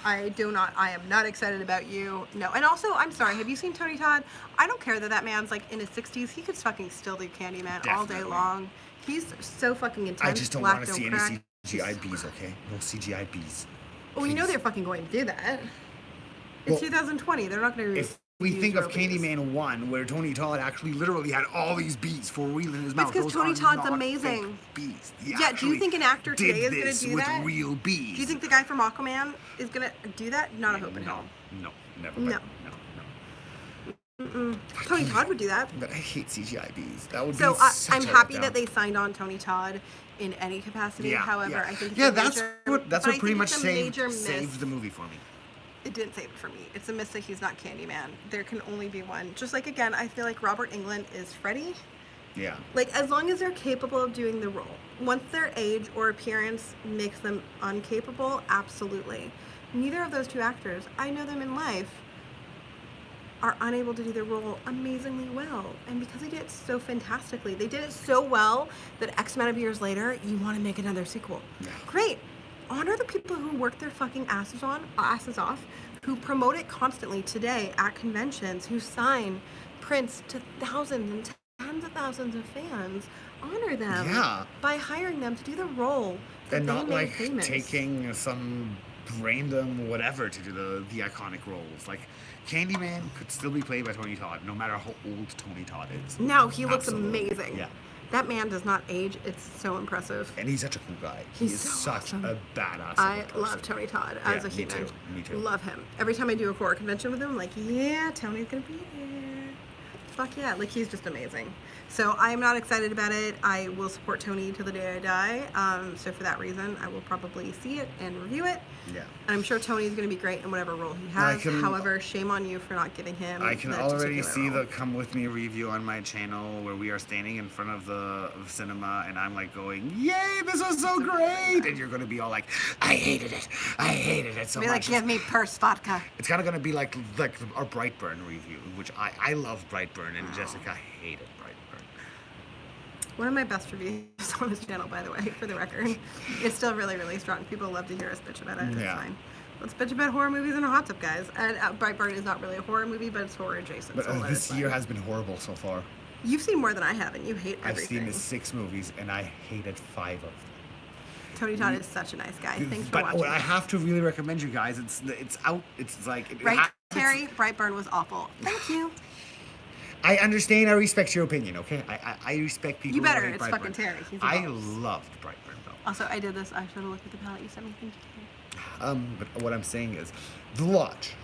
I am not excited about you. No. And also, I'm sorry, have you seen Tony Todd? I don't care that that man's like in his 60s. He could fucking still do Candyman all day Definitely. long. He's so fucking intense. I just don't Black want to see don't crack. any CGI bees, okay? No CGI bees. Well, you know Please. they're fucking going to do that. It's Well, 2020. They're not going to. If we think of Candyman 1, where Tony Todd actually literally had all these bees for real in his mouth. because those Tony are Todd's not amazing. fake bees. He Yeah, do you actually think an actor did today is going this to do with that? real bees? Do you think the guy from Aquaman is going to do that? Not a hope in No, hell. no, never. No. Tony Todd would do that. But I hate CGI bees. That would So be I'm such a happy letdown. that they signed on Tony Todd in any capacity. Yeah, However, yeah. I think it's yeah, a that's major, what but I think pretty much it's a saved major miss. saved the movie for me. It didn't save it for me. It's a miss that he's not Candyman. There can only be one. Just like, again, I feel like Robert Englund is Freddy. Yeah. Like, as long as they're capable of doing the role. Once their age or appearance makes them incapable, absolutely. Neither of those two actors, I know them in life, are unable to do their role amazingly well. And because they did it so fantastically, they did it so well that X amount of years later, you want to make another sequel. Yeah. Great. Honor the people who work their fucking asses off, who promote it constantly today at conventions, who sign prints to thousands and tens of thousands of fans. Honor them Yeah. by hiring them to do the role that And they not made like famous. taking some random whatever to do the iconic roles. Like Candyman could still be played by Tony Todd, no matter how old Tony Todd is. No, he looks Absolutely. amazing. Yeah. That man does not age. It's so impressive. And he's such a cool guy. He's He's so such awesome. a badass. of a I person. love Tony Todd Yeah, as a me human. too, me too. Love him. Every time I do a horror convention with him, I'm like, yeah, Tony's gonna be there. Fuck yeah, like he's just amazing. So I am not excited about it. I will support Tony till the day I die. So for that reason, I will probably see it and review it. Yeah. And I'm sure Tony's going to be great in whatever role he has. However, shame on you for not giving him. I can that already particular see role. the come with me review on my channel where we are standing in front of the cinema and I'm like going, yay, this was so great. And you're going to be all like, I hated it so Be much. like, give me purse vodka. It's kind of going to be like our Brightburn review, which I love Brightburn and Jessica hated Brightburn. One of my best reviews on his channel, by the way, for the record. It's still really, really strong. People love to hear us bitch about it. It's Yeah. fine. Let's bitch about horror movies in a hot tub, guys. And Brightburn is not really a horror movie, but it's horror adjacent. But so let this it year slide. has been horrible so far. You've seen more than I have, and you hate I've everything. seen the 6 movies and I hated 5 of them. Tony Todd is such a nice guy. Thanks for But watching. what I have to really recommend you guys, it's out, it's like... Right, Terry? Brightburn was awful. Thank you. I understand. I respect your opinion. Okay, I respect people. You better, Who hate it's Brightburn. fucking Terry. He's a I boss. loved Brightburn though. Also, I did this. I should have looked at the palette you sent me. Thank you. But what I'm saying is, The Lodge.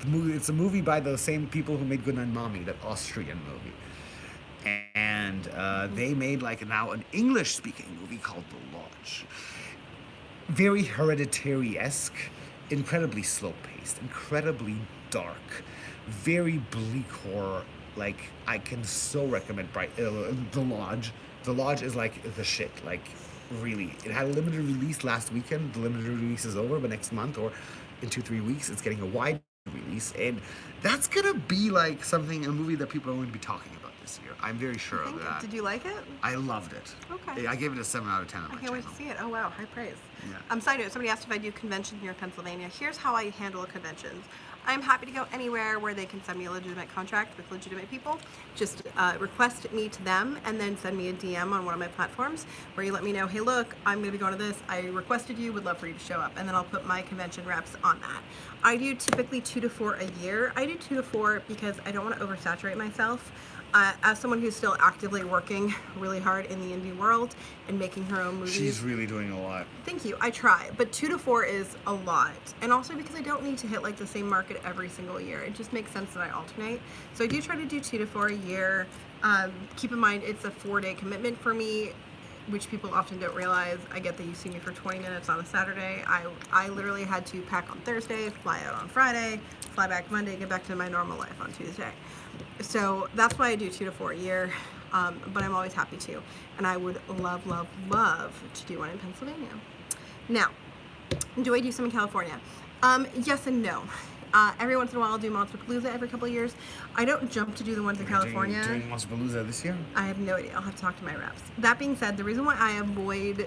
The movie. It's a movie by the same people who made Goodnight Mommy, that Austrian movie, and they made like now an English-speaking movie called The Lodge. Very Hereditary-esque, incredibly slow-paced, incredibly dark, very bleak horror. Like, I can so recommend The Lodge. The Lodge is like the shit. Like, really. It had a limited release last weekend. The limited release is over, but next month or in 2-3 weeks, it's getting a wide release. And that's gonna be like a movie that people are going to be talking about this year. I'm very sure of that. Did you like it? I loved it. Okay. I gave it a 7 out of 10 on my I can't wait channel. to see it. Oh wow, high praise. Yeah. Side note, somebody asked if I do conventions near Pennsylvania. Here's how I handle conventions. I'm happy to go anywhere where they can send me a legitimate contract with legitimate people. Just request me to them and then send me a DM on one of my platforms where you let me know, hey look, I'm going to be going to this. I requested you, would love for you to show up. And then I'll put my convention reps on that. I do typically 2 to 4 a year. I do 2 to 4 because I don't want to oversaturate myself. As someone who's still actively working really hard in the indie world and making her own movies. She's really doing a lot. Thank you. I try, but 2 to 4 is a lot. And also because I don't need to hit like the same market every single year. It just makes sense that I alternate. So I do try to do 2 to 4 a year. Keep in mind, it's a 4-day commitment for me, which people often don't realize. I get that you see me for 20 minutes on a Saturday. I literally had to pack on Thursday, fly out on Friday, fly back Monday, get back to my normal life on Tuesday. So that's why I do 2 to 4 a year, but I'm always happy to. And I would love, love, love to do one in Pennsylvania. Now, do I do some in California? Yes and no. Every once in a while, I'll do Monsterpalooza every couple of years. I don't jump to do the ones in California. Doing Monsterpalooza this year? I have no idea. I'll have to talk to my reps. That being said, the reason why I avoid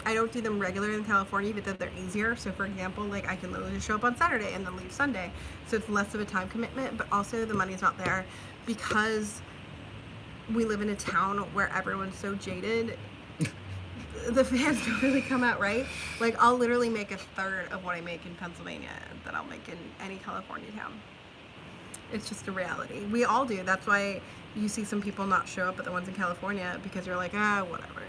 I don't do them regular in California because they're easier. So for example, like I can literally just show up on Saturday and then leave Sunday. So it's less of a time commitment, but also the money's not there because we live in a town where everyone's so jaded. The fans don't really come out, right? Like I'll literally make a third of what I make in Pennsylvania that I'll make in any California town. It's just a reality. We all do. That's why you see some people not show up at the ones in California because you're like, whatever.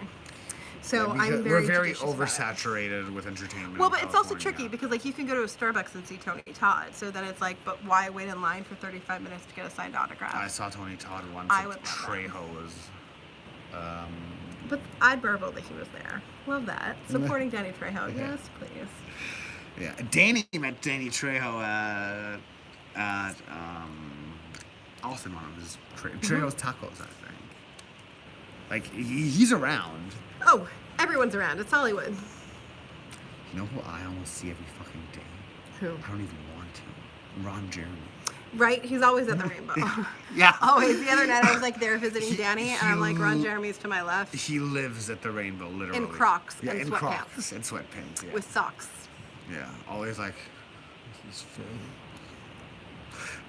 So Yeah, I'm very we're very judicious about it. oversaturated with entertainment. Well, in but it's also California. tricky because like you can go to a Starbucks and see Tony Todd. So then it's like, but why wait in line for 35 minutes to get a signed autograph? I saw Tony Todd once. I at would love that. Trejo was. But I'd burble that he was there. Love that. Supporting Danny Trejo. Yeah. Yes, please. Yeah, Danny met Danny Trejo at also in one of his Trejo's Tacos, I think. Like he's around. Oh, everyone's around. It's Hollywood. You know who I almost see every fucking day? Who? I don't even want to. Ron Jeremy. Right? He's always at the Rainbow. Yeah. Always. The other night I was like there visiting Danny, and I'm like, Ron Jeremy's to my left. He lives at the Rainbow, literally. In Crocs Yeah, and in sweatpants. Crocs and sweatpants. Yeah. With socks. Yeah, always like, he's Phil.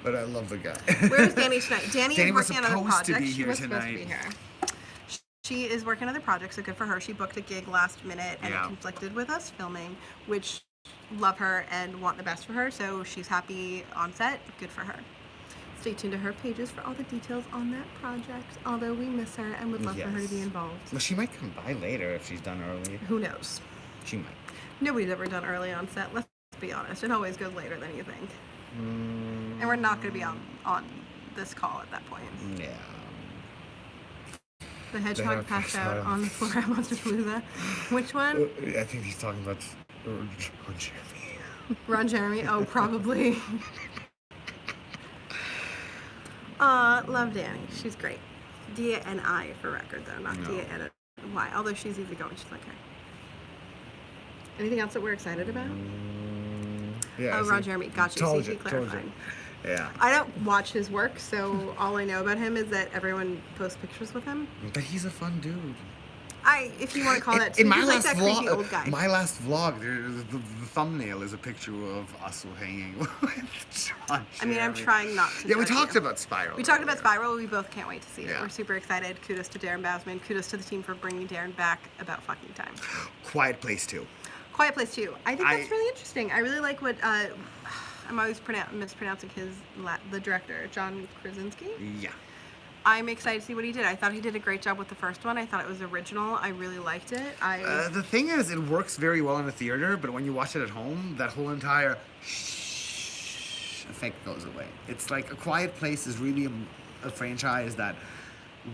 But I love the guy. Where's Danny tonight? Danny is was working on another supposed to project. be She here was supposed to be tonight. here. She is working on another project, so good for her. She booked a gig last minute, and Yeah. it conflicted with us filming, which love her and want the best for her, so she's happy on set. Good for her. Stay tuned to her pages for all the details on that project, although we miss her and would love for her to be Yes. involved. Well, she might come by later if she's done early. Who knows? She might. Nobody's ever done early on set, let's be honest. It always goes later than you think. Mm, And we're not going to be on this call at that point. yeah. The hedgehog passed out on the floor at Monsterpalooza. Which one? I think he's talking about Ron Jeremy. Ron Jeremy? Oh, probably. Love Danny. She's great. D-A-N-I for record, though, not No. D-A-N-Y. Although she's easygoing, she's okay. Anything else that we're excited about? Yeah. Oh, Ron Jeremy. Gotcha. Told See, you, he told you. clarified. Yeah. I don't watch his work, so all I know about him is that everyone posts pictures with him. But he's a fun dude. If you want to call that, In my he's like last that vlog, creepy old guy. my last vlog, the thumbnail is a picture of us hanging with John. I mean, I'm Jeremy. trying not to. Yeah, we judge talked you. about Spiral. We talked about earlier. Spiral. We both can't wait to see it. Yeah. We're super excited. Kudos to Darren Bausman. Kudos to the team for bringing Darren back about fucking time. Quiet Place 2. Quiet Place 2. I think that's really interesting. I really like what I'm always mispronouncing the director, John Krasinski. Yeah. I'm excited to see what he did. I thought he did a great job with the first one. I thought it was original. I really liked it. The thing is, it works very well in the theater, but when you watch it at home, that whole entire effect goes away. It's like A Quiet Place is really a franchise that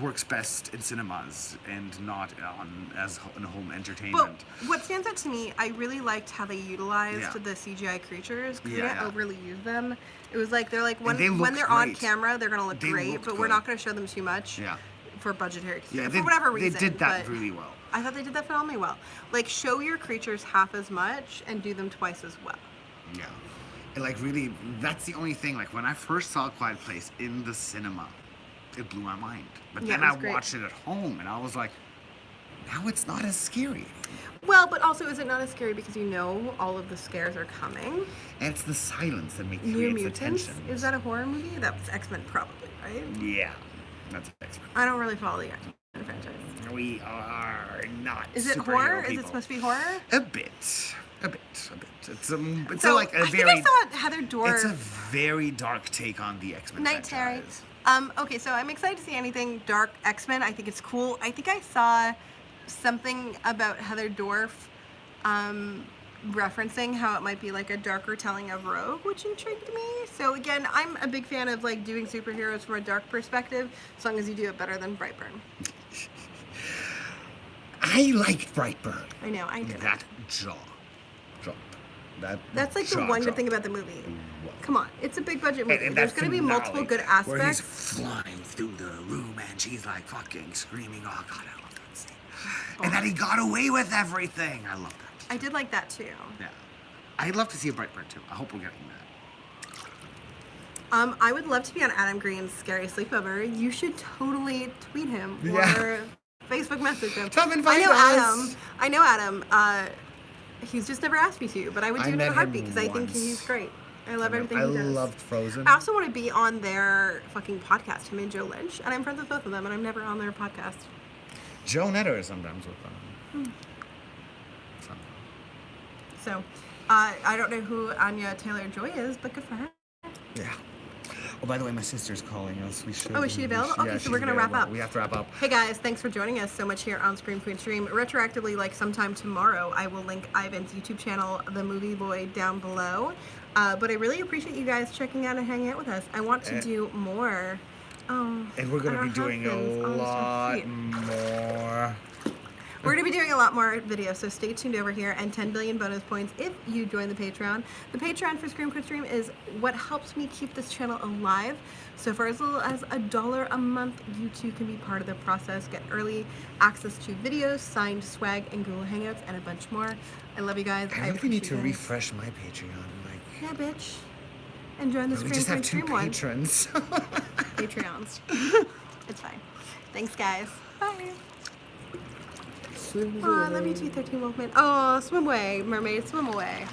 works best in cinemas and not in home But entertainment. what stands out to me, I really liked how they utilized Yeah. the CGI creatures. 'Cause Yeah, they didn't yeah. overly use them. It was like they're like when they when looked they're on great. camera, they're gonna look They great, looked but we're good. not gonna show them too much. Yeah. For budgetary Yeah, for they, whatever reason. they did that but really well. I thought they did that phenomenally well. Like show your creatures half as much and do them twice as well. Yeah. And like really, that's the only thing. Like when I first saw Quiet Place in the cinema, it blew my mind. But Yeah, then it I was great. watched it at home and I was like, now it's not as scary. Well, but also is it not as scary because you know all of the scares are coming? And it's the silence that New creates the Mutants? tension. Is that a horror movie? That's X-Men probably, right? Yeah. That's X-Men. I don't really follow the X-Men franchise. We are not Is it superhero horror? Is people. it supposed to be horror? A bit. It's So like a I very think I saw Heather Dorr. it's a very dark take on the X-Men Night Terry. franchise. Okay, so I'm excited to see anything dark X-Men. I think it's cool. I think I saw something about Heather Dorf referencing how it might be like a darker telling of Rogue, which intrigued me. So again, I'm a big fan of like doing superheroes from a dark perspective, as long as you do it better than Brightburn. I liked Brightburn. I know, I did. That jaw drop. That's like the jaw one good drop. thing about the movie. Wow. Come on, it's a big budget movie. And There's that going to be finale multiple good Where he's aspects. flying through the room and she's like fucking screaming, oh god, I love that scene. And that he got away with everything. I love that. I did like that too. Yeah. I'd love to see a Brightburn too. I hope we're getting that. I would love to be on Adam Green's Scary Sleepover. You should totally tweet him or Yeah. Facebook message him. Come invite Adam. us. I know Adam. He's just never asked me to, but I would do I it in met a him heartbeat because I think once. he's great. I love everything I he does. loved Frozen. I also want to be on their fucking podcast, him and Joe Lynch, and I'm friends with both of them, and I'm never on their podcast. Joe Netter is sometimes with them. So, I don't know who Anya Taylor-Joy is, but good for her. Yeah. Oh, by the way, my sister's calling us. We should. Oh, is she available? Yeah, Okay, so she's we're gonna wrap available. up. We have to wrap up. Hey guys, thanks for joining us so much here on Scream Queen Stream. Retroactively, like sometime tomorrow, I will link Ivan's YouTube channel, The Movie Boy, down below. But I really appreciate you guys checking out and hanging out with us. I want to do more. And we're gonna be doing a lot more. We're going to be doing a lot more videos, so stay tuned over here, and 10 billion bonus points if you join the Patreon. The Patreon for Scream Queen Stream is what helps me keep this channel alive. So for as little as $1 a month, you too can be part of the process. Get early access to videos, signed swag, and Google Hangouts, and a bunch more. I love you guys. I really need to refresh my Patreon. Yeah, bitch. And join the We Scream just Queen have 2 Stream one. patrons. Patreons. It's fine. Thanks, guys. Bye. Oh, I love you too, 13 Wolfman. Oh, swim away, mermaid, swim away.